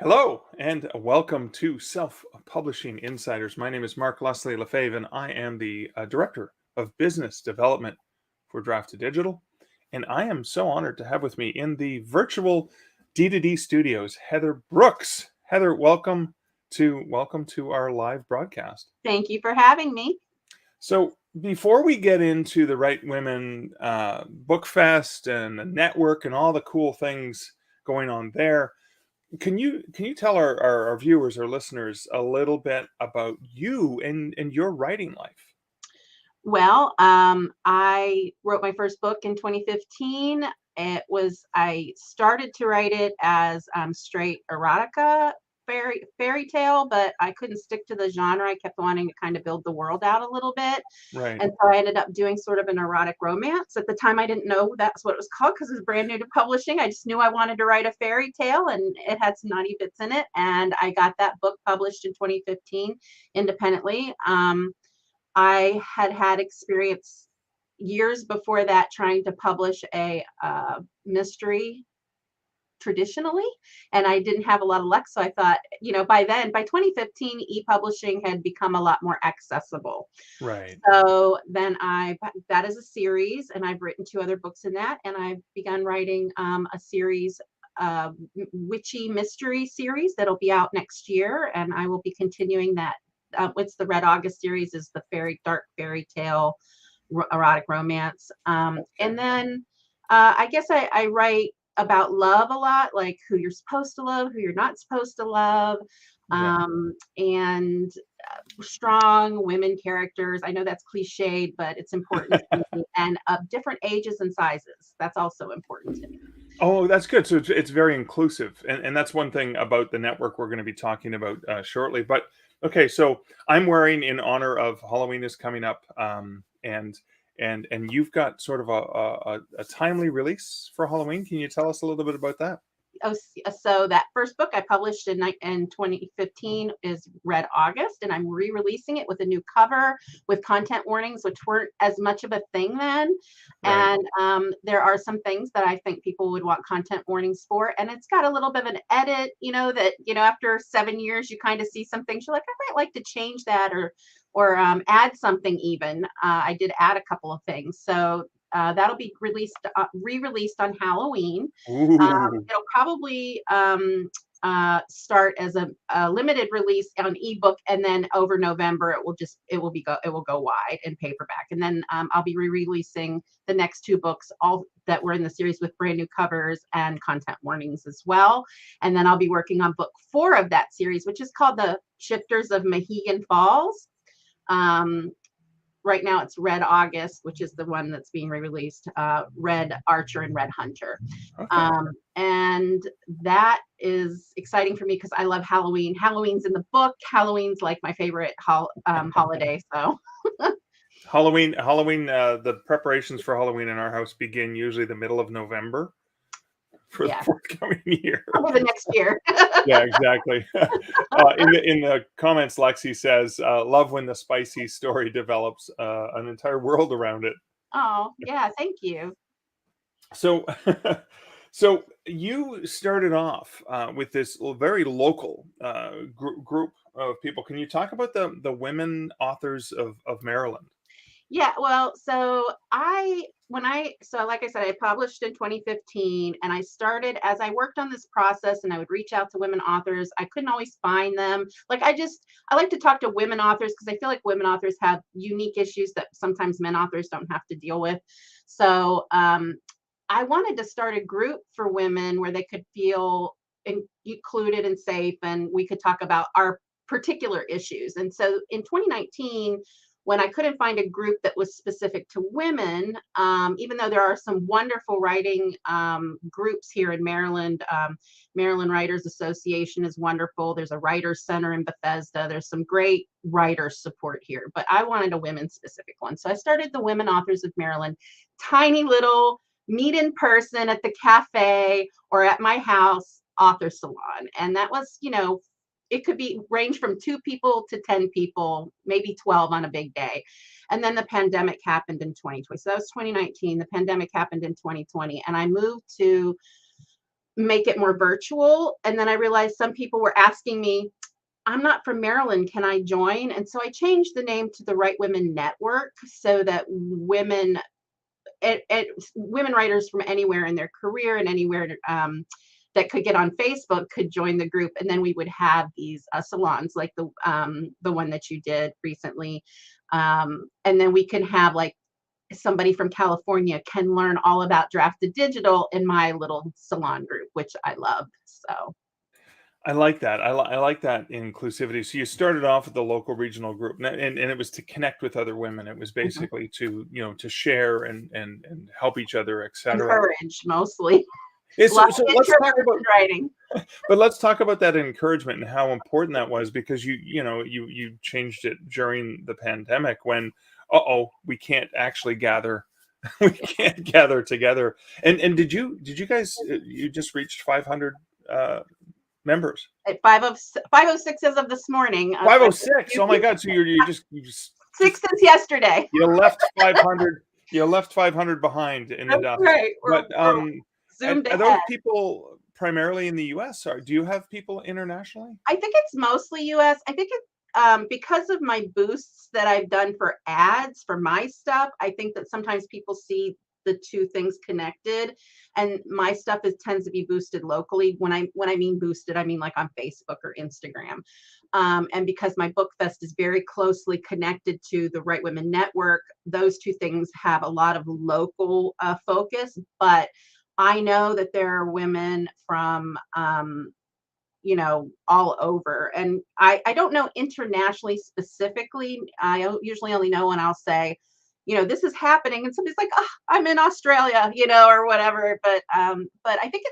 Hello and welcome to Self Publishing Insiders. My name is Mark Leslie Lefebvre, and I am the Director of Business Development for Draft to Digital. And I am so honored to have with me in the virtual D2D studios Heather Brooks. Heather, welcome to our live broadcast. Thank you for having me. So before we get into the Right Women Bookfest and the network and all the cool things going on there, can you tell our viewers or listeners a little bit about you and your writing life? Well, I wrote my first book in 2015. I started to write it as straight erotica fairy tale, but I couldn't stick to the genre. I kept wanting to kind of build the world out a little bit. Right. And so I ended up doing sort of an erotic romance. At the time, I didn't know that's what it was called because it was brand new to publishing. I just knew I wanted to write a fairy tale and it had some naughty bits in it. And I got that book published in 2015 independently. I had experience years before that trying to publish a mystery traditionally, and I didn't have a lot of luck. So I thought, by 2015, e-publishing had become a lot more accessible. Right. So then that is a series, and I've written two other books in that, and I've begun writing a series, witchy mystery series that'll be out next year, and I will be continuing that. It's the Red August series, is the dark fairy tale erotic romance, and then I guess I write about love a lot, like who you're supposed to love, who you're not supposed to love, Yeah. and strong women characters. I know that's cliched, but it's important to me, and of different ages and sizes. That's also important to me. Oh, that's good. So it's very inclusive, and that's one thing about the network we're going to be talking about shortly. But okay, so I'm wearing in honor of Halloween is coming up, and you've got sort of a timely release for Halloween. Can you tell us a little bit about that? So that first book I published in 2015 is Red August, and I'm re-releasing it with a new cover with content warnings, which weren't as much of a thing then. Right. And there are some things that I think people would want content warnings for, and it's got a little bit of an edit, that after 7 years you kind of see some things you're like, I might like to change that or add something even. I did add a couple of things, so that'll be re-released on Halloween. Ooh. It'll probably start as a limited release on ebook, and then over November it will go wide in paperback, and then I'll be re-releasing the next two books, all that were in the series, with brand new covers and content warnings as well. And then I'll be working on book 4 of that series, which is called The Shifters of Mohegan Falls. Right now it's Red August, which is the one that's being re-released, Red Archer and Red Hunter. Okay. And that is exciting for me because I love Halloween. Halloween's in the book. Halloween's like my favorite holiday. So Halloween. The preparations for Halloween in our house begin usually the middle of November for the yeah, forthcoming year. over the next year. Yeah, exactly. In the comments, Lexi says, "Love when the spicy story develops an entire world around it." Oh, yeah, thank you. So, so you started off with this very local group of people. Can you talk about the women authors of Maryland? Yeah, well, like I said, I published in 2015, and I started as I worked on this process, and I would reach out to women authors. I couldn't always find them. I like to talk to women authors because I feel like women authors have unique issues that sometimes men authors don't have to deal with. So I wanted to start a group for women where they could feel included and safe, and we could talk about our particular issues. And so in 2019, when I couldn't find a group that was specific to women, even though there are some wonderful writing groups here in Maryland. Maryland Writers Association is wonderful. There's a writers center in Bethesda. There's some great writer support here, but I wanted a women specific one. So I started the Women Authors of Maryland, tiny little meet in person at the cafe or at my house author salon. And that was, it could be range from 2 people to 10 people, maybe 12 on a big day. And then the pandemic happened in 2020. So that was 2019. The pandemic happened in 2020. And I moved to make it more virtual. And then I realized some people were asking me, I'm not from Maryland, can I join? And so I changed the name to the Right Women Network so that women writers from anywhere in their career and anywhere that could get on Facebook could join the group, and then we would have these salons like the one that you did recently, and then we can have like somebody from California can learn all about drafted digital in my little salon group, which I love. So I like that. I like that inclusivity. So you started off with the local regional group, and it was to connect with other women. It was mhm. basically to, to share and help each other, etc. Encourage mostly. A lot So of let's talk about introverted writing. let's talk about that encouragement and how important that was, because you changed it during the pandemic when we can't actually gather. We can't gather together. And did you guys, you just reached 500 members? At 5:06 as of this morning. So I think 506. Oh my God. So you just six since yesterday. you left 500, you left 500 behind in the That's dust. right. But We're and zoomed are those ahead. people primarily in the US, or do you have people internationally? I think it's mostly US. I think because of my boosts that I've done for ads for my stuff, I think that sometimes people see the two things connected, and my stuff tends to be boosted locally. When I mean boosted, I mean like on Facebook or Instagram. And because my Bookfest is very closely connected to the Right Women Network, those two things have a lot of local focus. But I know that there are women from all over. And I don't know internationally specifically. Usually only know when I'll say, this is happening, and somebody's like, oh, I'm in Australia, or whatever. But I think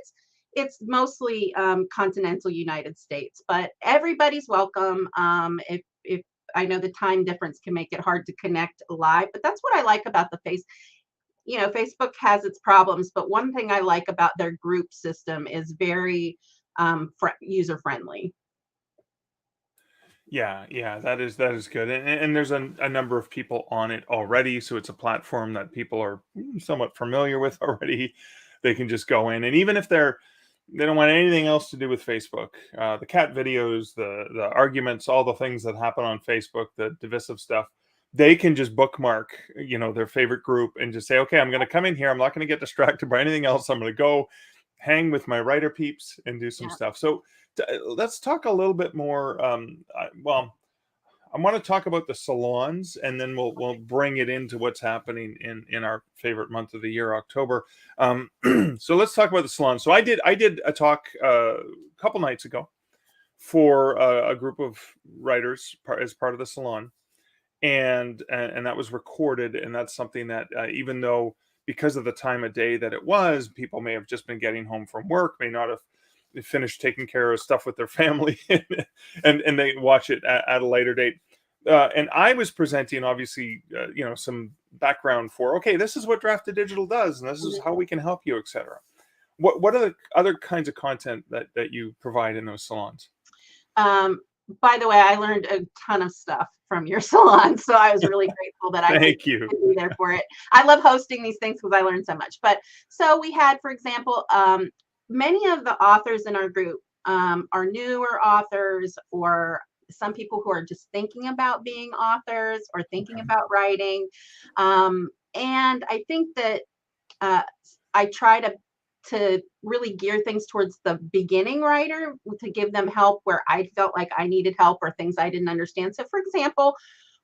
it's mostly continental United States, but everybody's welcome. If I know the time difference can make it hard to connect live, but that's what I like about the Facebook has its problems, but one thing I like about their group system is very user friendly. Yeah, that is good. And there's a number of people on it already, so it's a platform that people are somewhat familiar with already. They can just go in, and even if they don't want anything else to do with Facebook, the cat videos, the arguments, all the things that happen on Facebook, the divisive stuff, they can just bookmark, their favorite group and just say, okay, I'm going to come in here. I'm not going to get distracted by anything else. I'm going to go hang with my writer peeps and do some Yeah. stuff. So let's talk a little bit more. Well, I want to talk about the salons, and then we'll bring it into what's happening in our favorite month of the year, October. So let's talk about the salons. So I did a talk a couple nights ago for a group of writers as part of the salon, and that was recorded, and that's something that, even though, because of the time of day that it was, people may have just been getting home from work, may not have finished taking care of stuff with their family, and they watch it at a later date. And I was presenting, obviously, some background for, okay, this is what Drafted Digital does, and this is how we can help you, etc. What are the other kinds of content that you provide in those salons? Um, by the way, I learned a ton of stuff from your salon, so I was really grateful that I could, Thank you. could be there for it. I love hosting these things because I learned so much. But so we had, for example, many of the authors in our group are newer authors, or some people who are just thinking about being authors or thinking Okay. about writing. And I think that uh, I try to really gear things towards the beginning writer to give them help where I felt like I needed help or things I didn't understand. So, for example,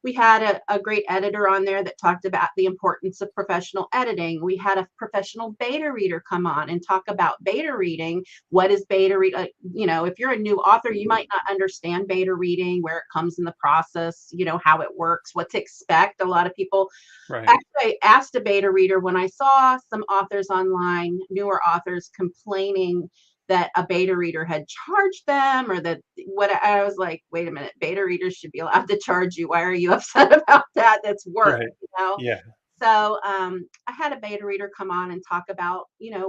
we had a great editor on there that talked about the importance of professional editing. We had a professional beta reader come on and talk about beta reading. What is beta read? If you're a new author, you might not understand beta reading, where it comes in the process, how it works, what to expect. A lot of people Right. actually, I asked a beta reader when I saw some authors online, newer authors complaining that a beta reader had charged them, or that what I was like, wait a minute, beta readers should be allowed to charge you. Why are you upset about that? That's work, Right. you know? Yeah. So I had a beta reader come on and talk about,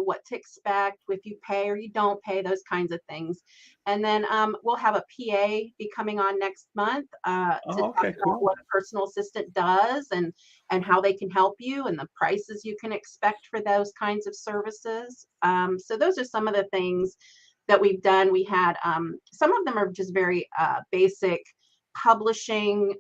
what to expect if you pay or you don't pay, those kinds of things. And then we'll have a PA be coming on next month to Oh, talk okay, about cool. what a personal assistant does and how they can help you and the prices you can expect for those kinds of services. So those are some of the things that we've done. We had some of them are just very basic publishing,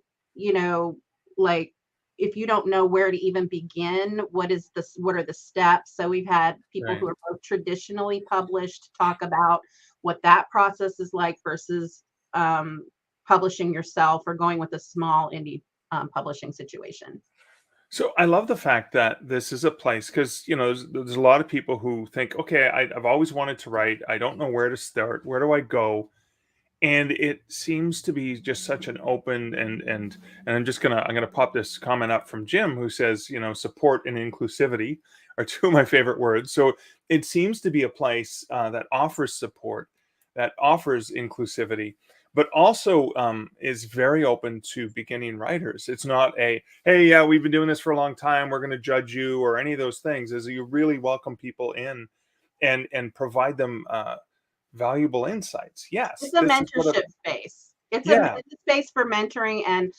like if you don't know where to even begin, what are the steps? So we've had people who Right. are both traditionally published talk about what that process is like versus publishing yourself or going with a small indie publishing situation. So I love the fact that this is a place because there's a lot of people who think, okay, I've always wanted to write. I don't know where to start. Where do I go? And it seems to be just such an open and I'm gonna pop this comment up from Jim who says, support and inclusivity are two of my favorite words. So it seems to be a place that offers support, that offers inclusivity, but also is very open to beginning writers. It's not a, hey, yeah, we've been doing this for a long time, we're going to judge you, or any of those things. Is you really welcome people in and provide them valuable insights. It's Yes, a this is what a mentorship space. yeah, It's a space for mentoring, and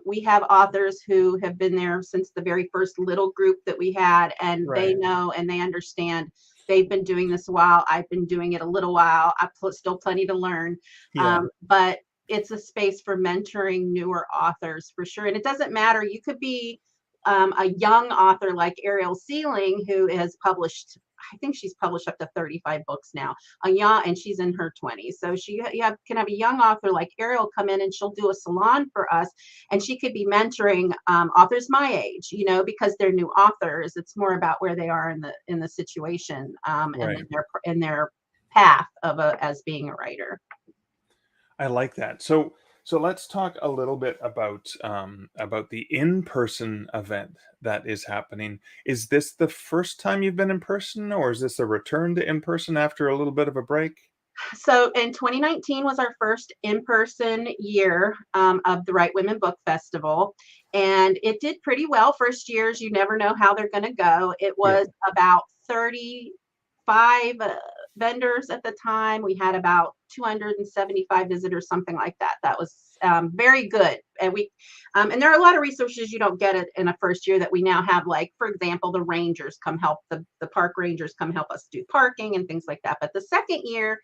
we have authors who have been there since the very first little group that we had, and they right. know and they understand. They've been doing this a while. I've been doing it a little while. Still plenty to learn, Yeah, but it's a space for mentoring newer authors for sure. And it doesn't matter. You could be a young author like Ariel Sealing, who has published. I think she's published up to 35 books now, and she's in her 20s. So can have a young author like Ariel come in and she'll do a salon for us, and she could be mentoring authors my age, because they're new authors. It's more about where they are in the situation, and right. in their path as being a writer. I like that. So let's talk a little bit about the in-person event that is happening. Is this the first time you've been in person, or is this a return to in person after a little bit of a break? So in 2019 was our first in-person year of the Right Women Book Festival, and it did pretty well. First years, you never know how they're going to go. It Yeah, was about 35 vendors at the time. We had about 275 visitors, something like that. That was very good. And there are a lot of resources you don't get it in a first year that we now have. Like, for example, the park rangers come help us do parking and things like that. But the second year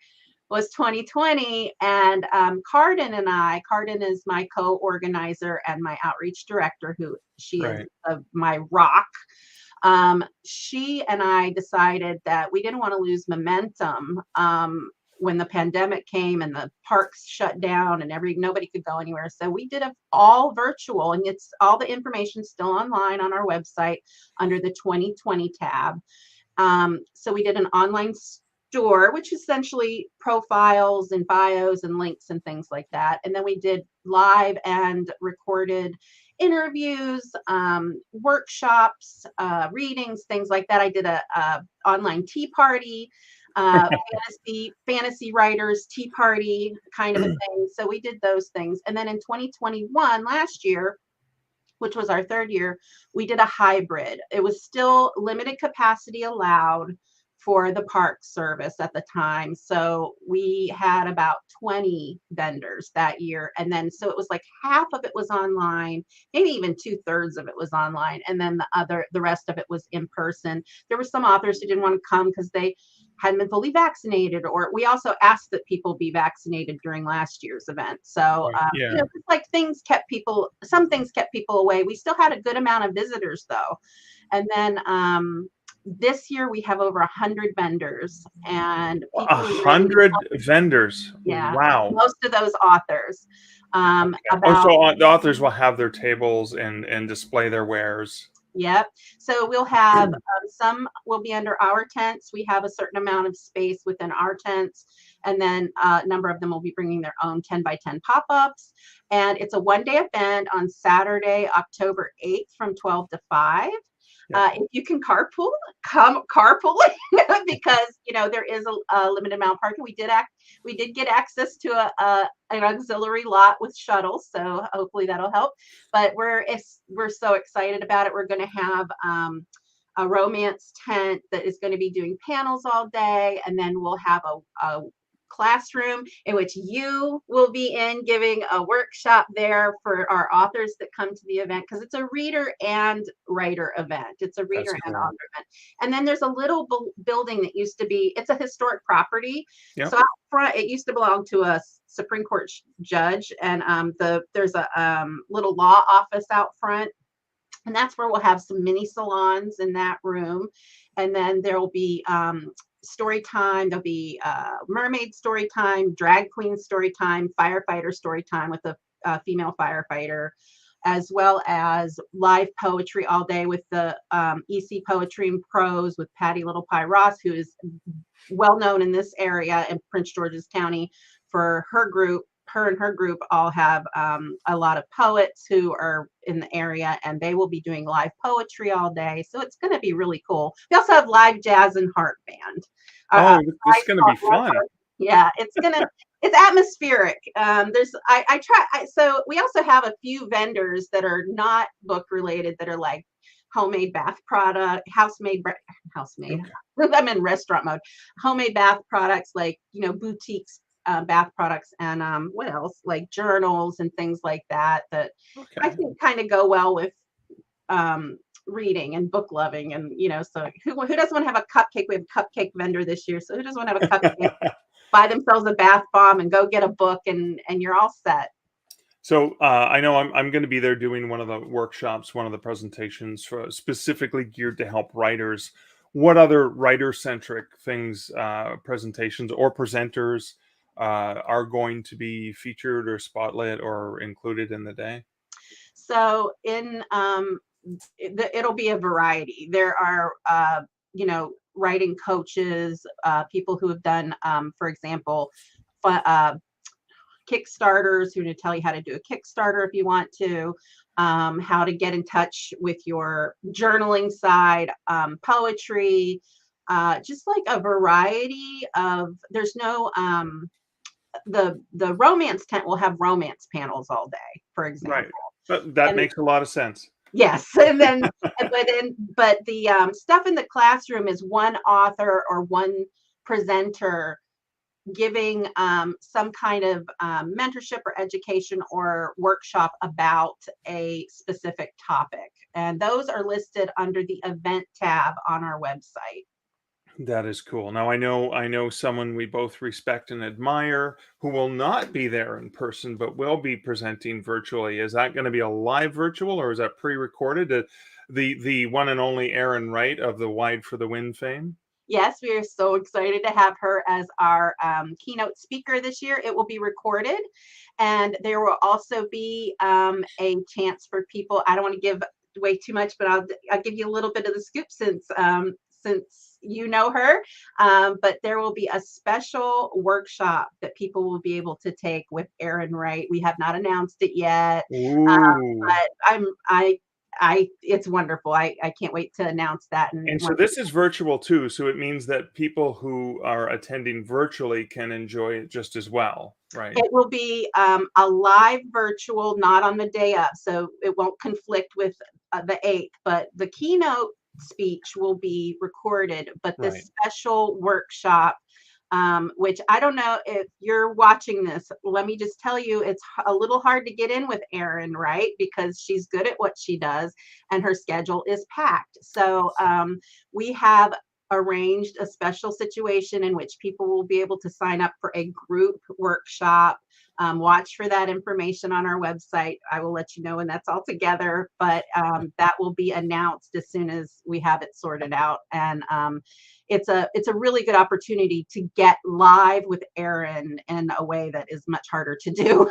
was 2020, and Cardin is my co-organizer and my outreach director, who she is right. my rock. She and I decided that we didn't want to lose momentum when the pandemic came and the parks shut down and nobody could go anywhere. So we did it all virtual, and it's all the information still online on our website under the 2020 tab. So we did an online store, which essentially profiles and bios and links and things like that. And then we did live and recorded interviews, workshops, readings, things like that. I did a online tea party, fantasy writers tea party kind of a thing. So we did those things. And then in 2021, last year, which was our third year, we did a hybrid. It was still limited capacity allowed for the park service at the time. So we had about 20 vendors that year. And then, so it was like half of it was online, maybe even 2/3 of it was online. And then the rest of it was in person. There were some authors who didn't want to come because they hadn't been fully vaccinated, or we also asked that people be vaccinated during last year's event. So, Right. Yeah. just like some things kept people away. We still had a good amount of visitors though. And then this year we have over 100 vendors, and A people are ready. hundred vendors. Yeah, Wow. most of those authors. Oh, so About the authors will have their tables and display their wares. Yep. So we'll have some will be under our tents. We have a certain amount of space within our tents. And then a number of them will be bringing their own 10 by 10 pop-ups. And it's a one-day event on Saturday, October 8th from 12 to 5. Yep. If you can carpool, come carpool because there is a limited amount of parking. We did get access to an auxiliary lot with shuttles, so hopefully that'll help. But we're so excited about it. We're going to have a romance tent that is going to be doing panels all day, and then we'll have a classroom in which you will be in giving a workshop there for our authors that come to the event, because it's a reader and writer event. It's a reader That's and cool. author event. And then there's a little building that used to be, it's a historic property. Yep. So out front, it used to belong to a Supreme Court judge, and there's a little law office out front. And that's where we'll have some mini salons in that room. And then there will be story time. There'll be mermaid story time, drag queen story time, firefighter story time with a female firefighter, as well as live poetry all day with the EC Poetry and Prose with Patty Little Pie Ross, who is well known in this area in Prince George's County for her group. Her and her group all have a lot of poets who are in the area, and they will be doing live poetry all day. So it's going to be really cool. We also have live jazz and harp band. Oh, this is going to be fun. Yeah, it's atmospheric. So we also have a few vendors that are not book related that are like homemade bath product, housemaid. Okay. I'm in restaurant mode. Homemade bath products like boutiques. Bath products and what else, like journals and things like that Okay. I think kind of go well with reading and book loving, and so who doesn't want to have a cupcake? We have a cupcake vendor this year, so who doesn't want to have a cupcake, buy themselves a bath bomb and go get a book, and you're all set. So I know I'm going to be there doing one of the workshops, one of the presentations specifically geared to help writers. What other writer-centric things, presentations or presenters are going to be featured or spotlit or included in the day? So it'll be a variety. There are writing coaches, people who have done for example Kickstarters, who to tell you how to do a Kickstarter if you want to, how to get in touch with your journaling side, poetry, just like a variety of. There's no the romance tent will have romance panels all day, for example. Right. That makes a lot of sense. Yes, and then but the stuff in the classroom is one author or one presenter giving some kind of mentorship or education or workshop about a specific topic, and those are listed under the event tab on our website. That is cool. Now I know someone we both respect and admire who will not be there in person but will be presenting virtually. Is that going to be a live virtual or is that pre-recorded? The one and only Erin Wright of the Wide for the Wind fame? Yes, we are so excited to have her as our keynote speaker this year. It will be recorded, and there will also be a chance for people. I don't want to give away too much, but I'll give you a little bit of the scoop since you know her. But there will be a special workshop that people will be able to take with Erin Wright. We have not announced it yet, but it's wonderful. I can't wait to announce that. And so this is virtual too, so it means that people who are attending virtually can enjoy it just as well, right? It will be a live virtual, not on the day of, so it won't conflict with the 8th, but the keynote speech will be recorded, but the special workshop, which I don't know if you're watching this, let me just tell you, it's a little hard to get in with Erin, right? Because she's good at what she does and her schedule is packed. So we have arranged a special situation in which people will be able to sign up for a group workshop. Watch for that information on our website. I will let you know when that's all together, but that will be announced as soon as we have it sorted out. And it's a really good opportunity to get live with Erin in a way that is much harder to do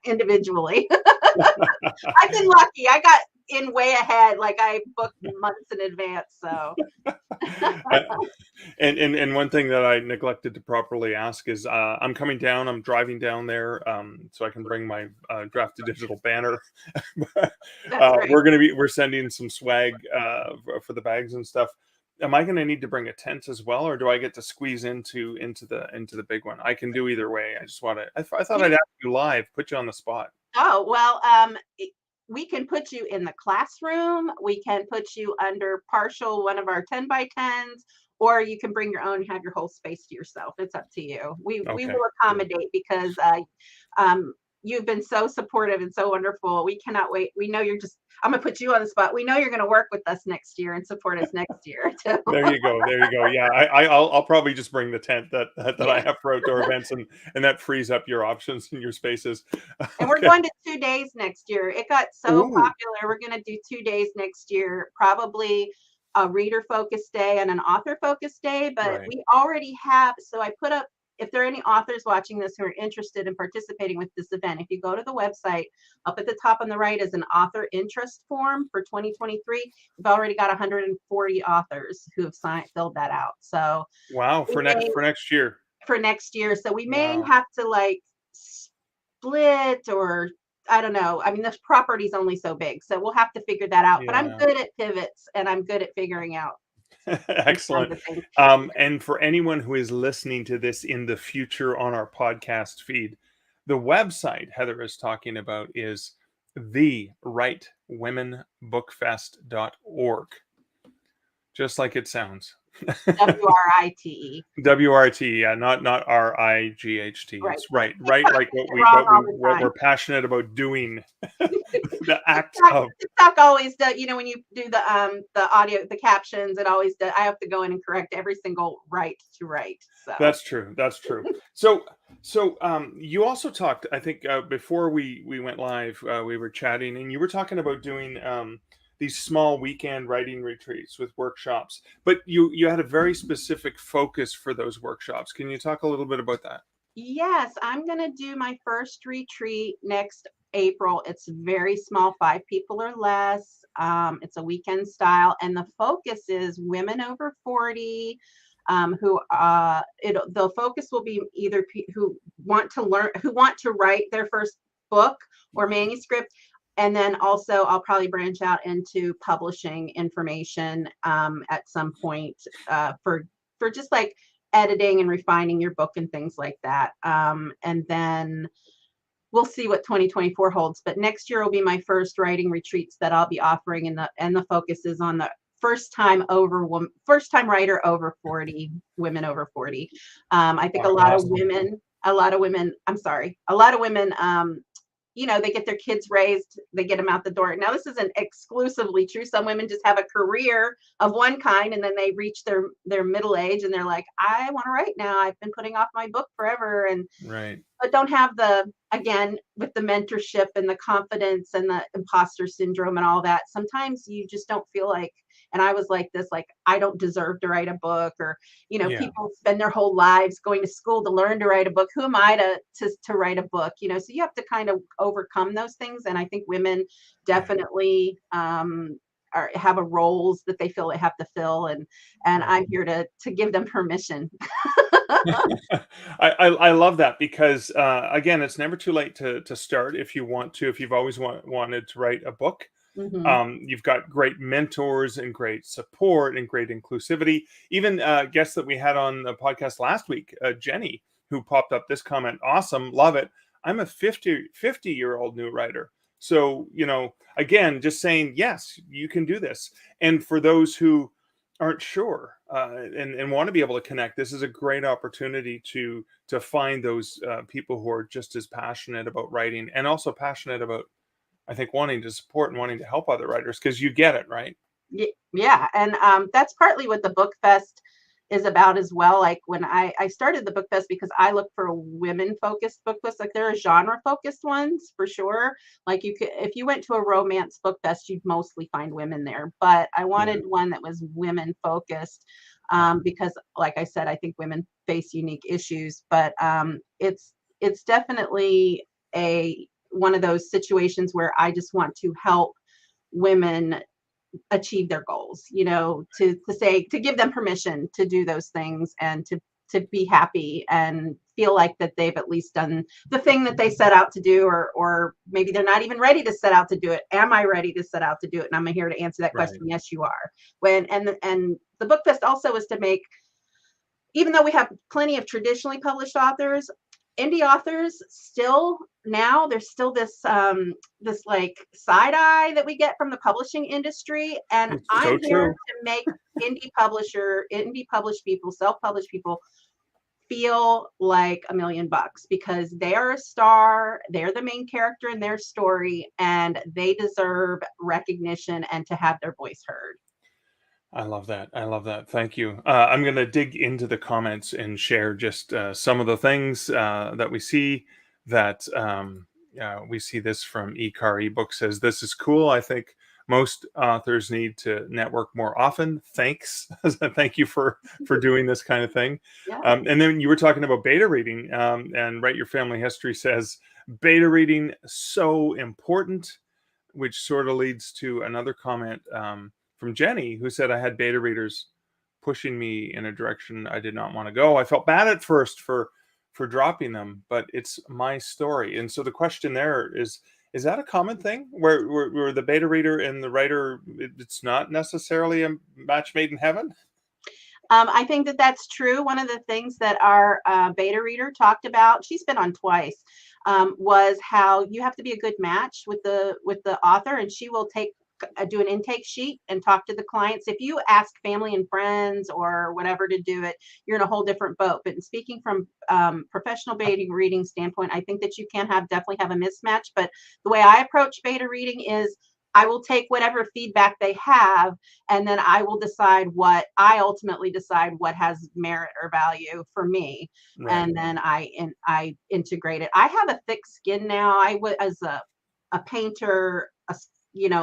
individually. I've been lucky. I got in way ahead. Like I booked months in advance. So And one thing that I neglected to properly ask is I'm coming down. I'm driving down there so I can bring my draft to digital banner. that's right. We're sending some swag for the bags and stuff. Am I going to need to bring a tent as well, or do I get to squeeze into the big one? I can do either way. I just want to. I thought I'd You, ask you live, put you on the spot. oh, well, we can put you in the classroom. We can put you under partial one of our 10 by 10s, or you can bring your own, have your whole space to yourself. It's up to you. We Okay, will cool. accommodate because you've been so supportive and so wonderful. We cannot wait. We know you're just, I'm going to put you on the spot. We know you're going to work with us next year and support us next year too. There you go. There you go. Yeah, I'll probably just bring the tent that I Yeah. have for outdoor events, and that frees up your options and your spaces. And we're Okay. going to 2 days next year. It got so Ooh, popular. We're going to do 2 days next year, probably a reader focused day and an author focused day. But right. we already have, so I put up, if there are any authors watching this who are interested in participating with this event, if you go to the website, up at the top on the right is an author interest form for 2023. We've already got 140 authors who have filled that out. So Wow, we may, for next year. for next year. So we may Wow. have to like split or I don't know. I mean, this property's only so big, so we'll have to figure that out. But I'm Yeah. good at pivots and I'm good at figuring out these kinds Excellent. of things. And for anyone who is listening to this in the future on our podcast feed, the website Heather is talking about is therightwomenbookfest.org, just like it sounds. WRITE. WRT, yeah, not RIGHT. Right. It's right, like Get it wrong all the what time. we're passionate about doing, the act TikTok, of. TikTok always does, when you do the audio, the captions, it always does. I have to go in and correct every single right to write. So That's true. That's true. So you also talked. I think before we went live, we were chatting, and you were talking about doing these small weekend writing retreats with workshops. But you had a very specific focus for those workshops. Can you talk a little bit about that? yes, I'm gonna do my first retreat next April. It's very small, 5 people or less. It's a weekend style, and the focus is women over 40 the focus will be either who want to learn, who want to write their first book or manuscript, and then also I'll probably branch out into publishing information at some point for just like editing and refining your book and things like that. And then we'll see what 2024 holds. But next year will be my first writing retreats that I'll be offering, and the focus is on the first time writer over 40, women over 40. I think Awesome. a lot of women they get their kids raised, they get them out the door. Now, this isn't exclusively true. Some women just have a career of one kind, and then they reach their middle age, and they're like, I want to write now. I've been putting off my book forever, and Right. but don't have again, with the mentorship and the confidence and the imposter syndrome and all that. Sometimes you just don't feel like, and I was like this, like, I don't deserve to write a book, or, Yeah. people spend their whole lives going to school to learn to write a book. Who am I to write a book? So you have to kind of overcome those things. And I think women Yeah. definitely, have a roles that they feel they have to fill. And Right. I'm here to give them permission. I love that because again, it's never too late to start if you want to. If you've always wanted to write a book, Hmm. you've got great mentors and great support and great inclusivity. Even guests that we had on the podcast last week, Jenny, who popped up this comment. Awesome, love it. I'm a 50-year-old new writer. So, again, just saying, yes, you can do this. And for those who aren't sure and want to be able to connect, this is a great opportunity to find those people who are just as passionate about writing and also passionate about, I think, wanting to support and wanting to help other writers because you get it, right? Yeah, and that's partly what the book fest is about as well. Like when I started the book fest, because I look for women focused book fest. Like there are genre focused ones for sure. Like you could, if you went to a romance book fest, you'd mostly find women there. But I Yeah. wanted one that was women focused, Yeah. because, like I said, I think women face unique issues. But it's definitely a one of those situations where I just want to help women achieve their goals, to give them permission to do those things and to be happy and feel like that they've at least done the thing that they set out to do, or maybe they're not even ready to set out to do it. Am I ready to set out to do it? And I'm here to answer that question. Right. Yes, you are. And the book fest also is to make, even though we have plenty of traditionally published authors, indie authors still, now there's still this this like side eye that we get from the publishing industry, and It's so I'm here true. to make indie published people, self-published people feel like $1,000,000 because they are a star, they're the main character in their story, and they deserve recognition and to have their voice heard. I love that. I love that. Thank you. I'm going to dig into the comments and share just some of the things that we see. That we see this from eCar ebook says this is cool. I think most authors need to network more often. Thanks. Thank you for doing this kind of thing. Yeah. And then you were talking about beta reading, and Write Your Family History says beta reading so important, which sort of leads to another comment from Jenny, who said, I had beta readers pushing me in a direction I did not want to go. I felt bad at first for dropping them, but it's my story. And so the question there is that a common thing where the beta reader and the writer, it's not necessarily a match made in heaven? I think that that's true. One of the things that our beta reader talked about, she's been on twice, was how you have to be a good match with the author, and she will do an intake sheet and talk to the clients. If you ask family and friends or whatever to do it, you're in a whole different boat. But speaking from professional beta reading standpoint, I think that you can definitely have a mismatch. But the way I approach beta reading is I will take whatever feedback they have, and then I will ultimately decide what has merit or value for me. Right. And then I integrate it. I have a thick skin now. I was as a painter, a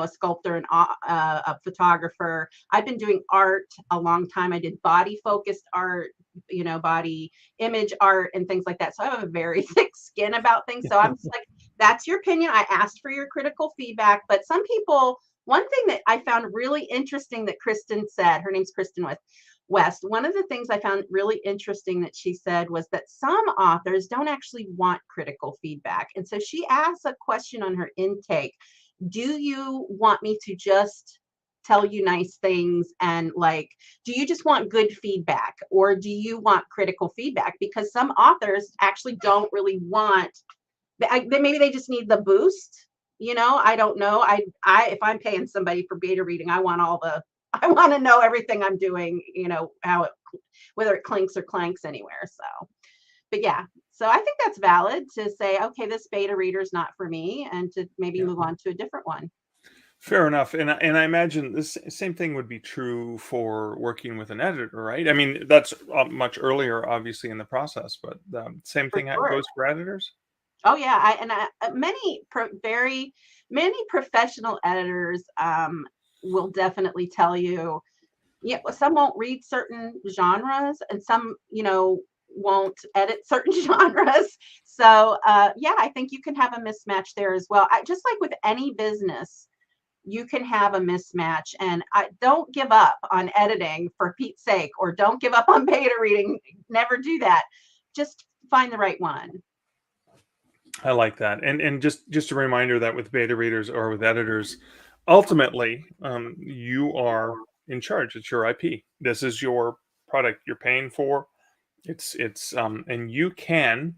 sculptor, and a photographer. I've been doing art a long time. I did body focused art, body image art and things like that. So I have a very thick skin about things. So I'm just like, that's your opinion. I asked for your critical feedback. But some people, one thing that I found really interesting that Kristen said, her name's Kristen West. One of the things I found really interesting that she said was that some authors don't actually want critical feedback. And so she asked a question on her intake. Do you want me to just tell you nice things, and do you just want good feedback, or do you want critical feedback? Because some authors actually don't really want, maybe they just need the boost. I don't know. If I'm paying somebody for beta reading, I want to know everything I'm doing, whether it clinks or clanks anywhere. So, but yeah, so I think that's valid to say, okay, this beta reader is not for me, and to maybe Yeah. move on to a different one. Fair enough. And I imagine this same thing would be true for working with an editor, right? I mean, that's much earlier, obviously, in the process, but same For thing sure. goes for editors. Oh yeah, many professional editors will definitely tell you, yeah, some won't read certain genres, and some, won't edit certain genres. So yeah, I think you can have a mismatch there as well. Just like with any business, you can have a mismatch, and I don't give up on editing for Pete's sake, or don't give up on beta reading. Never do that. Just find the right one. I like that. And just a reminder that with beta readers or with editors, ultimately, you are in charge. It's your IP. This is your product you're paying for. It's and you can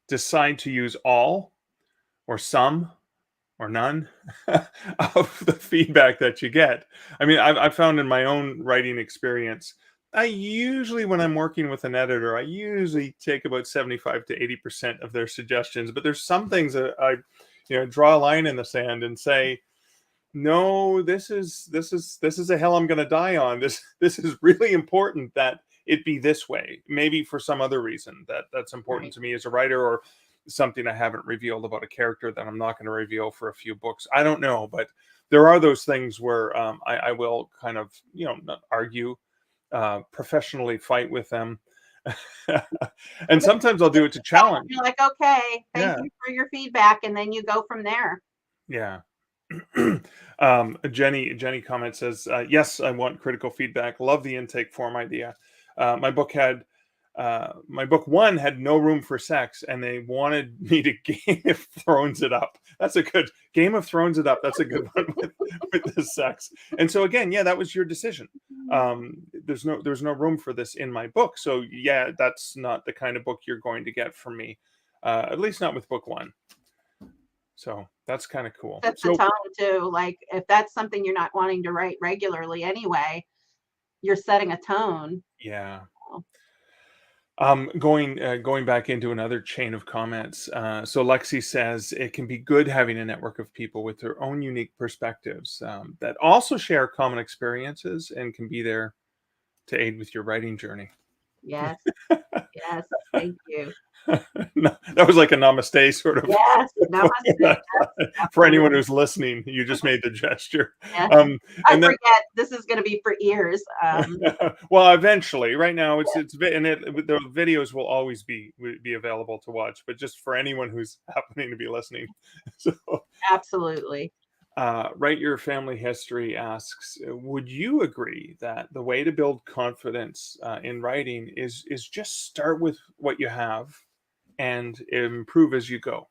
decide to use all or some or none of the feedback that you get. I mean, I've found in my own writing experience, I usually, when I'm working with an editor, I usually take about 75 to 80% of their suggestions. But there's some things that I, draw a line in the sand and say, no, this is a hill I'm going to die on. This is really important that it be this way. Maybe for some other reason that's important Right. to me as a writer, or something I haven't revealed about a character that I'm not going to reveal for a few books. I don't know, but there are those things where I will kind of not argue, professionally fight with them. And sometimes I'll do it to challenge. You're like, okay, thank Yeah, you for your feedback, and then you go from there. yeah. Jenny comments says, yes, I want critical feedback. Love the intake form idea. My book had my book one had no room for sex, and they wanted me to Game of Thrones it up. That's a good Game of Thrones it up. That's a good one with the sex. And so again, yeah, that was your decision. There's no room for this in my book. So yeah, that's not the kind of book you're going to get from me, at least not with book one. So that's kind of cool. Sets the So tone too. Like if that's something you're not wanting to write regularly anyway, you're setting a tone. yeah. Oh, Going back into another chain of comments. So Lexi says it can be good having a network of people with their own unique perspectives that also share common experiences and can be there to aid with your writing journey. yes, yes. Thank you. No, that was like a namaste sort of. Yes, namaste. Yes, For anyone absolutely. who's listening, you just made the gesture. Yes. Um, I and then forget this is going to be for ears. well, eventually, right now the videos will always be available to watch, but just for anyone who's happening to be listening. So, Absolutely. Write Your Family History asks, would you agree that the way to build confidence in writing is just start with what you have and improve as you go?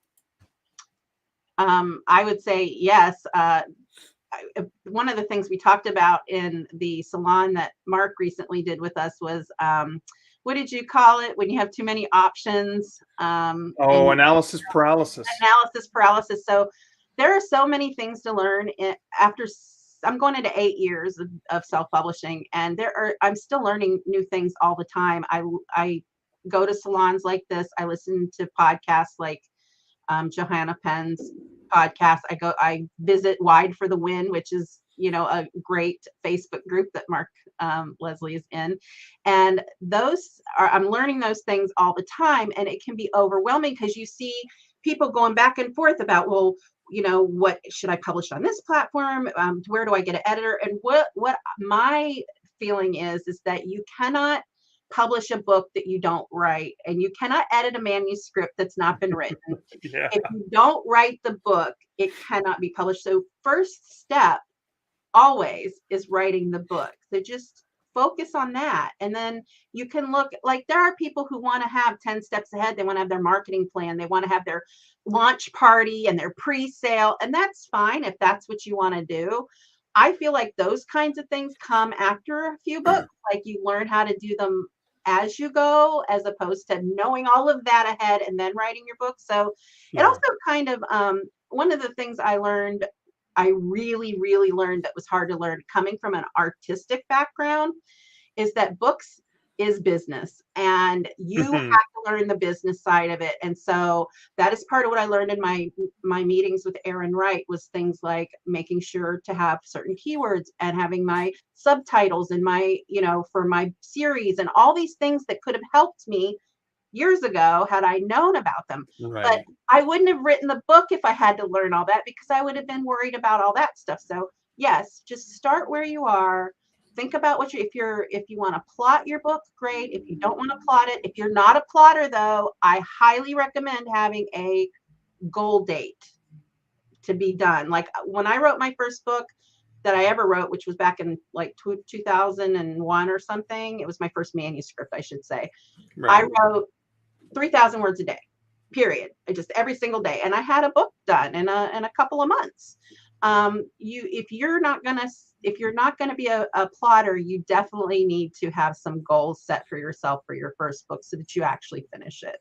I would say yes. One of the things we talked about in the salon that Mark recently did with us was what did you call it when you have too many options Oh, and analysis paralysis. analysis paralysis. So there are so many things to learn after I'm going into 8 years of self-publishing, and I'm still learning new things all the time. I go to salons like this. I listen to podcasts like Johanna Penn's podcast. I visit Wide for the Win, which is, a great Facebook group that Mark Leslie is in. And I'm learning those things all the time. And it can be overwhelming because you see people going back and forth about, well, what should I publish on this platform? Where do I get an editor? And what my feeling is that you cannot publish a book that you don't write, and you cannot edit a manuscript that's not been written. Yeah. If you don't write the book, it cannot be published. So first step always is writing the book. So just focus on that. And then you can look, like, there are people who want to have 10 steps ahead. They want to have their marketing plan. They want to have their launch party and their pre-sale. And that's fine if that's what you want to do. I feel like those kinds of things come after a few books. Like you learn how to do them as you go, as opposed to knowing all of that ahead and then writing your book. So it Yeah. also kind of, one of the things I really, really learned that was hard to learn coming from an artistic background is that books is business, and you have Mhm. to learn the business side of it. And so that is part of what I learned in my meetings with Aaron Wright, was things like making sure to have certain keywords and having my subtitles and my, for my series, and all these things that could have helped me years ago had I known about them. But Right. I wouldn't have written the book if I had to learn all that, because I would have been worried about all that stuff. So yes, just start where you are. Think about if you want to plot your book, great. If you don't want to plot it, if you're not a plotter though, I highly recommend having a goal date to be done. Like when I wrote my first book that I ever wrote, which was back in like 2001 or something, it was my first manuscript, I should say. I Right. wrote 3,000 words a day, period. Just every single day. And I had a book done in a couple of months. If you're not gonna be a plotter, you definitely need to have some goals set for yourself for your first book so that you actually finish it.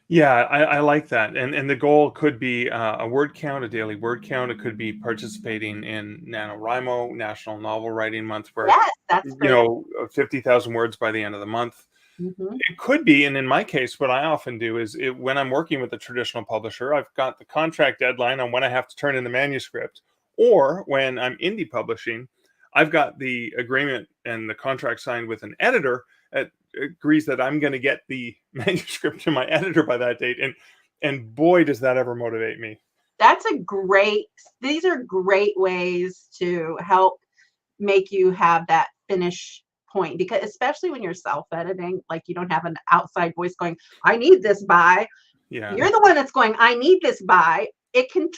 Yeah, I like that, and the goal could be a word count, a daily word count. It could be participating in NaNoWriMo, National Novel Writing Month, where Yes, that's great. 50,000 words by the end of the month. Hmm. It could be, and in my case, what I often do is when I'm working with a traditional publisher, I've got the contract deadline on when I have to turn in the manuscript, or when I'm indie publishing, I've got the agreement and the contract signed with an editor that agrees that I'm going to get the manuscript to my editor by that date, and boy, does that ever motivate me. That's a great, these are great ways to help make you have that finish point, because especially when you're self-editing, like you don't have an outside voice going, I need this by. Yeah, You're the one that's going, I need this by. it can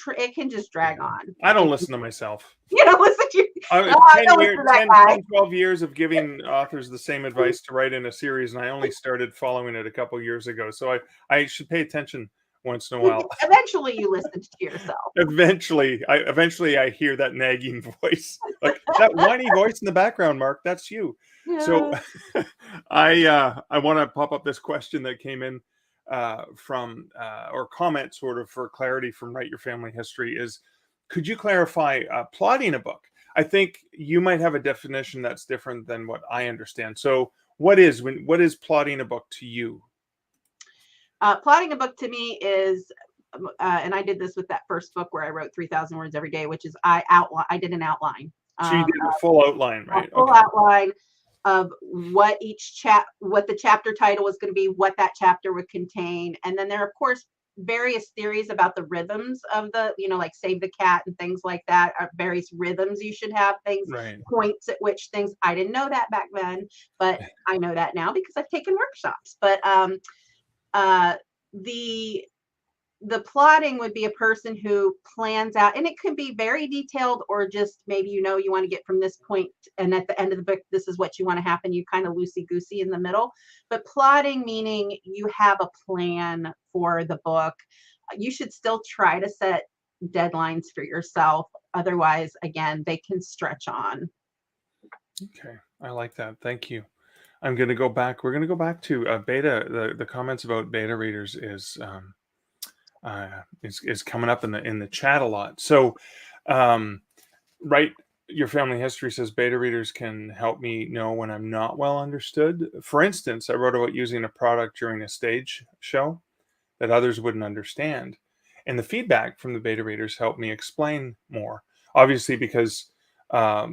just drag on. I don't listen to myself. You know, listen to I no, I 10 don't years, listen to that 10, guy. 10, 12 years of giving authors the same advice to write in a series, and I only started following it a couple years ago. So I should pay attention once in a while. Eventually you listened to yourself. Eventually I hear that nagging voice, like that whiny voice in the background, Mark, that's you. So Yeah. I want to pop up this question that came in from or comment sort of for clarity from Write Your Family History is, could you clarify plotting a book? I think you might have a definition that's different than what I understand. So what is plotting a book to you? Plotting a book to me is, and I did this with that first book where I wrote 3,000 words every day, which is I did an outline. So you did a full outline, right? A full outline of what what the chapter title was going to be, what that chapter would contain. And then there are, of course, various theories about the rhythms of the, like Save the Cat and things like that, are various rhythms you should have, things, Right. points at which things. I didn't know that back then, but I know that now because I've taken workshops. But the plotting would be a person who plans out, and it could be very detailed, or just maybe you want to get from this point, and at the end of the book this is what you want to happen. You kind of loosey goosey in the middle. But plotting meaning you have a plan for the book. You should still try to set deadlines for yourself, otherwise again they can stretch on. Okay, I like that, thank you. I'm going to go back. We're going to go back to beta. The comments about beta readers is coming up in the chat a lot. So, Write Your Family History says beta readers can help me know when I'm not well understood. For instance, I wrote about using a product during a stage show that others wouldn't understand, and the feedback from the beta readers helped me explain more. Obviously, because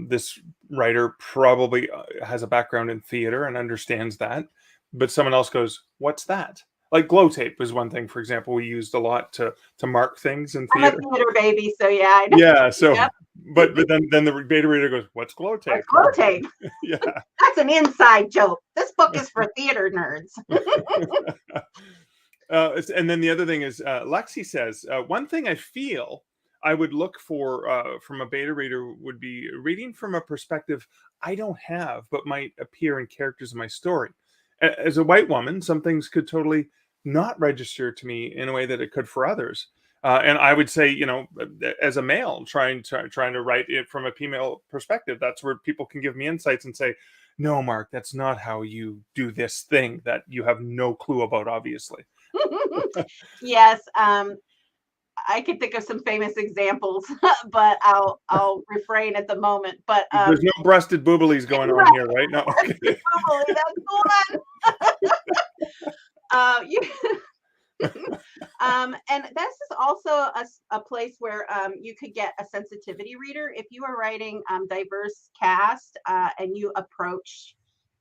this writer probably has a background in theater and understands that, but someone else goes, "What's that?" Like glow tape is one thing, for example, we used a lot to mark things in I'm a theater. theater baby, so yeah, I know. Yeah, so Yep. but then the beta reader goes, "What's glow tape?" Glow tape. Yeah. That's an inside joke. This book is for theater nerds. And then the other thing is, Lexi says, one thing I feel I would look for from a beta reader would be reading from a perspective I don't have, but might appear in characters in my story. As a white woman, some things could totally not register to me in a way that it could for others. And I would say, as a male trying to write it from a female perspective, that's where people can give me insights and say, "No, Mark, that's not how you do this thing that you have no clue about, obviously." Yes, I could think of some famous examples, but I'll refrain at the moment. But There's no breasted booblies going on here, right? No. Okay. probably that's the one. And this is also a place where you could get a sensitivity reader if you are writing diverse cast, and you approach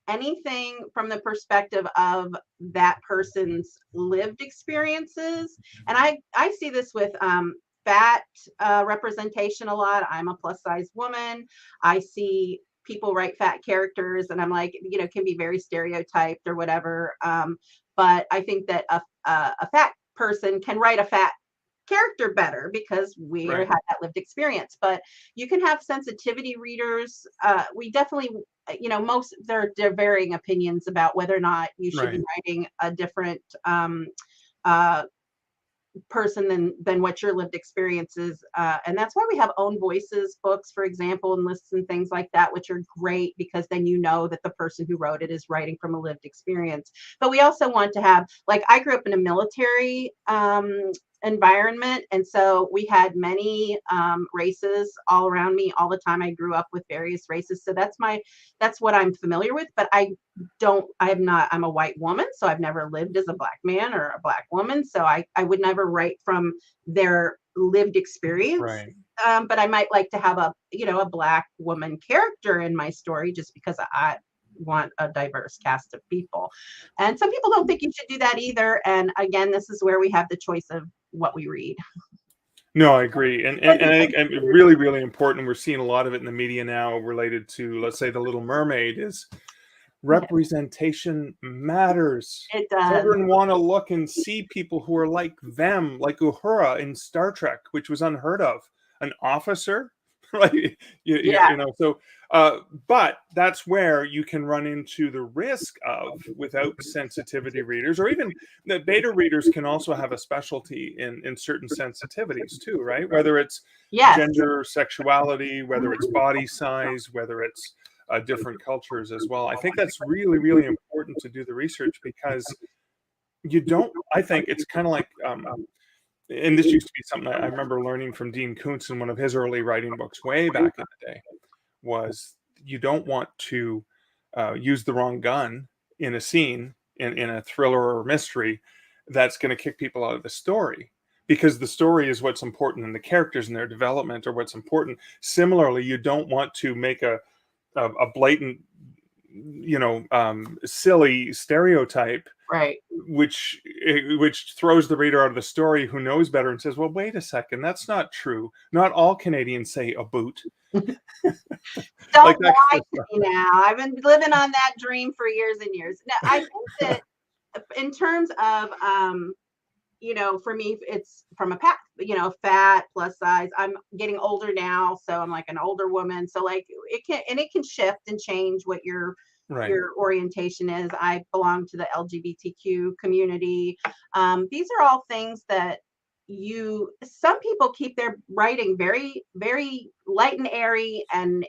anything from the perspective of that person's lived experiences. And I see this with fat representation a lot. I'm a plus size woman. I see people write fat characters, and I'm like, can be very stereotyped or whatever. But I think that a fat person can write a fat character better because we Right. had that lived experience. But you can have sensitivity readers. We definitely, there are varying opinions about whether or not you should be Right. writing a different uh, person than what your lived experience is. And that's why we have own voices books, for example, and lists and things like that, which are great because then that the person who wrote it is writing from a lived experience. But we also want to have, like, I grew up in a military environment, and so we had many races all around me all the time. I grew up with various races, so that's what I'm familiar with. But I'm a white woman, so I've never lived as a black man or a black woman, so I would never write from their lived experience. Right. But I might like to have a black woman character in my story, just because I want a diverse cast of people. And some people don't think you should do that either. And again, this is where we have the choice of what we read. No, I agree. And I think really, really important, we're seeing a lot of it in the media now related to, let's say, The Little Mermaid, is representation matters. It does. Children want to look and see people who are like them, like Uhura in Star Trek, which was unheard of. An officer, right? Yeah. So, but that's where you can run into the risk of, without sensitivity readers, or even the beta readers can also have a specialty in certain sensitivities too, right? Whether it's Yes. gender, sexuality, whether it's body size, whether it's different cultures as well. I think that's really, really important to do the research, because you don't, I think it's kind of like, and this used to be something I remember learning from Dean Koontz in one of his early writing books way back in the day, was you don't want to use the wrong gun in a scene, in a thriller or mystery, that's going to kick people out of the story, because the story is what's important, and the characters and their development are what's important. Similarly, you don't want to make a blatant, silly stereotype, Right. which throws the reader out of the story, who knows better, and says, well, wait a second, that's not true. Not all Canadians say a boot. Don't Like that lie kind of to stuff. me now. I've been living on that dream for years and years. Now, I think that in terms of for me, it's from a fat plus size. I'm getting older now, so I'm like an older woman. So like it can shift and change what Right. your orientation is. I belong to the LGBTQ community. These are all things that some people keep their writing very, very light and airy, and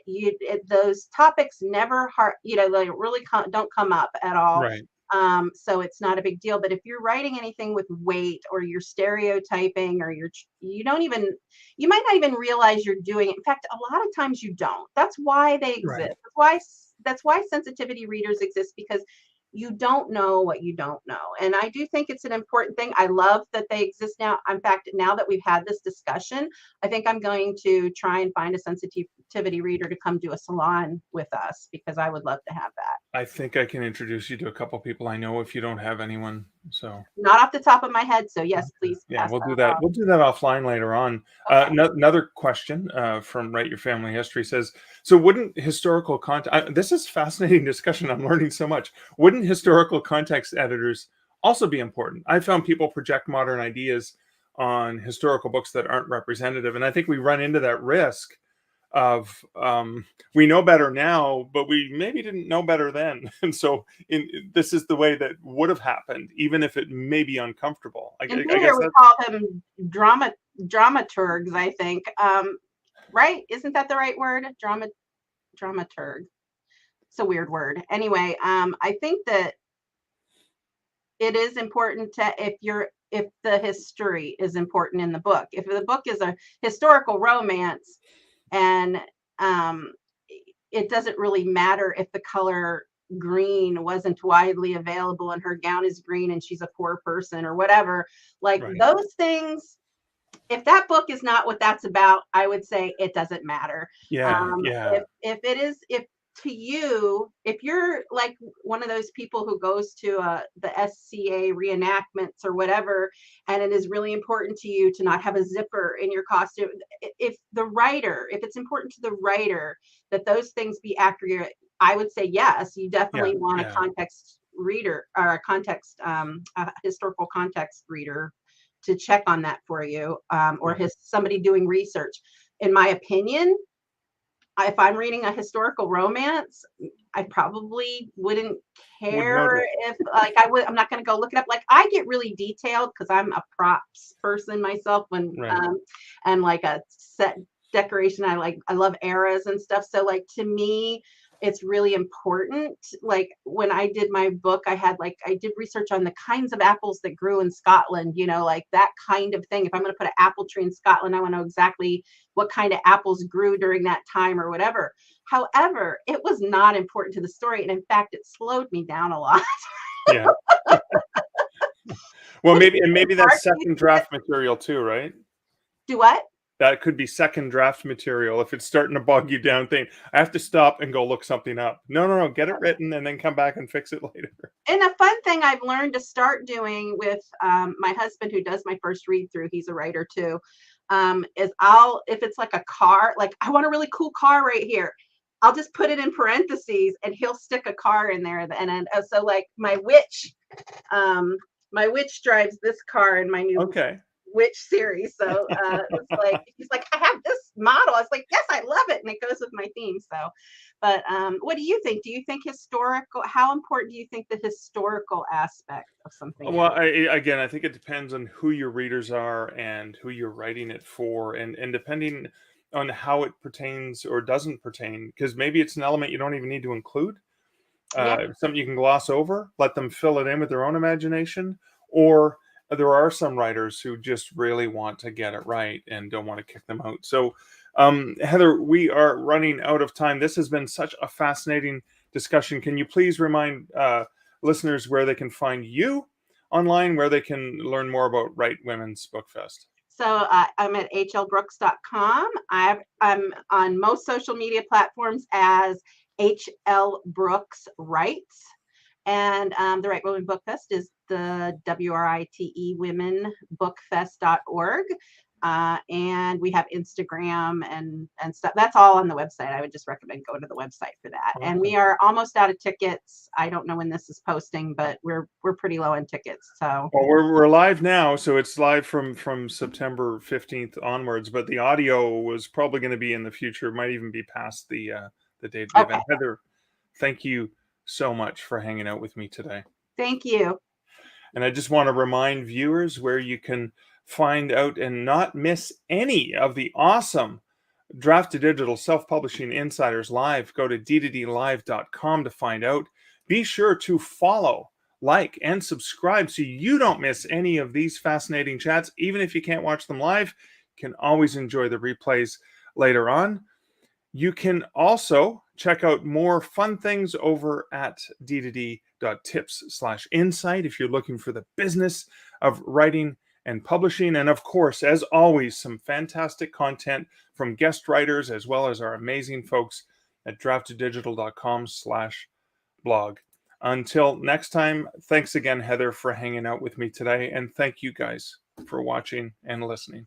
those topics never they really don't come up at all. Right. So it's not a big deal. But if you're writing anything with weight, or you're stereotyping, or you might not even realize you're doing it. In fact, a lot of times you don't. That's why they Right. exist. That's why sensitivity readers exist, because you don't know what you don't know. And I do think it's an important thing. I love that they exist now. In fact, now that we've had this discussion, I think I'm going to try and find a sensitivity reader to come do a salon with us, because I would love to have that. I think I can introduce you to a couple people I know, if you don't have anyone. So Not off the top of my head. So yes, please yeah, pass we'll do that that. off. We'll do that offline later on. Okay. Another question from Write Your Family History says, so wouldn't historical context, this is fascinating discussion, I'm learning so much. Wouldn't historical context editors also be important? I found people project modern ideas on historical books that aren't representative. And I think we run into that risk of, we know better now, but we maybe didn't know better then. And so this is the way that would have happened, even if it may be uncomfortable. I In guess theater, we that's call them dramaturgs, I think. Right? Isn't that the right word? Dramaturg. It's a weird word. Anyway, I think that it is important to, if the history is important in the book. If the book is a historical romance, and it doesn't really matter if the color green wasn't widely available and her gown is green and she's a poor person or whatever, like right. those things, if that book is not what that's about, I would say it doesn't matter. Yeah, yeah, If it is, if to you, if you're like one of those people who goes to the SCA reenactments or whatever, and it is really important to you to not have a zipper in your costume, if it's important to the writer that those things be accurate, I would say yes, you yeah, definitely want a yeah. context reader, or a historical context reader to check on that for you, or Right. somebody doing research. In my opinion, if I'm reading a historical romance, I probably wouldn't Would care notice. if, like, I'm not going to go look it up. Like, I get really detailed because I'm a props person myself, Right. and like a set decoration. I love eras and stuff. So like, to me, it's really important. Like when I did my book, I did research on the kinds of apples that grew in Scotland, like that kind of thing. If I'm going to put an apple tree in Scotland, I want to know exactly what kind of apples grew during that time or whatever. However, it was not important to the story. And in fact, it slowed me down a lot. Yeah. Well, Would it maybe hard that's for you second to draft material too, right? do what? That could be second draft material if it's starting to bog you down. Thing, I have to stop and go look something up. No, no, no. Get it written and then come back and fix it later. And a fun thing I've learned to start doing with my husband, who does my first read through, he's a writer too, is if it's like a car, like I want a really cool car right here. I'll just put it in parentheses, and he'll stick a car in there. And so like my witch drives this car in my new Okay. witch series. So it's like he's like, I have this model. It's like, yes, I love it, and it goes with my theme. So, but what do you think? Do you think historical? How important do you think the historical aspect of something Well, is? again, I think it depends on who your readers are and who you're writing it for, and depending on how it pertains or doesn't pertain, because maybe it's an element you don't even need to include, Yeah. something you can gloss over, let them fill it in with their own imagination, or there are some writers who just really want to get it right and don't want to kick them out. So, Heather, we are running out of time. This has been such a fascinating discussion. Can you please remind listeners where they can find you online, where they can learn more about Right Women's Bookfest? So I'm at hlbrooks.com. I'm on most social media platforms as HL Brooks Writes. And the Right Women Book Fest is the WRITE Women Bookfest.org. And we have Instagram and stuff. That's all on the website. I would just recommend going to the website for that. And Okay. we are almost out of tickets. I don't know when this is posting, but we're pretty low in tickets. So Well, we're live now, so it's live from September 15th onwards. But the audio was probably going to be in the future. It might even be past the date of the okay. event. Heather, thank you so much for hanging out with me today. Thank you. And I just want to remind viewers where you can find out and not miss any of the awesome Draft to Digital Self-Publishing Insiders Live. Go to d2dlive.com to find out. Be sure to follow, like, and subscribe so you don't miss any of these fascinating chats. Even if you can't watch them live, you can always enjoy the replays later on. You can also check out more fun things over at d2d.tips/insight if you're looking for the business of writing and publishing. And of course, as always, some fantastic content from guest writers as well as our amazing folks at draftedigital.com/blog. Until next time, thanks again, Heather, for hanging out with me today. And thank you guys for watching and listening.